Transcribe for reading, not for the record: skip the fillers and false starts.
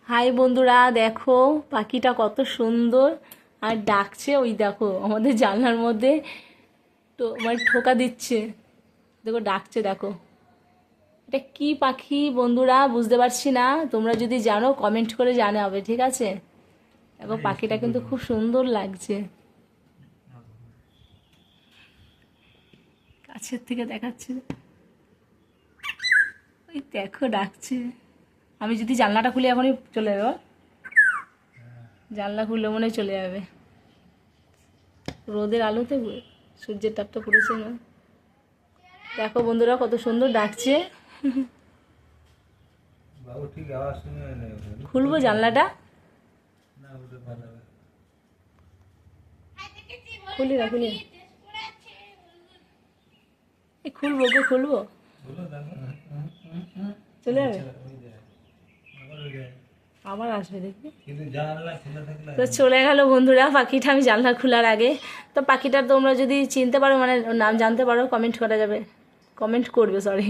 High বন্ধুরা, দেখো পাখিটা কত সুন্দর আর ডাকছে। ওই দেখো আমাদের জানলার মধ্যে তো মানে ঠোকা দিচ্ছে। দেখো ডাকছে, দেখো এটা কি পাখি বন্ধুরা বুঝতে পারছি না। তোমরা যদি জানো কমেন্ট করে জানাবে, ঠিক আছে? দেখো পাখিটা কিন্তু খুব সুন্দর লাগছে, কাছের থেকে দেখাচ্ছে। ওই দেখো ডাকছে। আমি যদি জানলাটা খুলে এখনই চলে যাবো, জানলা খুললে মনে হয় চলে যাবে। রোদের আলোতে সূর্যের তাপটা পড়েছে না। দেখো বন্ধুরা কত সুন্দর ডাকছে। খুলবো জানলাটা, খুলি না খুলি খুলবো গো, খুলবো, চলে যাবে, আবার আসবে দেখবি। তো চলে গেল বন্ধুরা পাখিটা, আমি জানলা খোলার আগে। তো পাখিটার তোমরা যদি চিনতে পারো, মানে ওর নাম জানতে পারো, কমেন্ট করা যাবে, কমেন্ট করবে, সরি।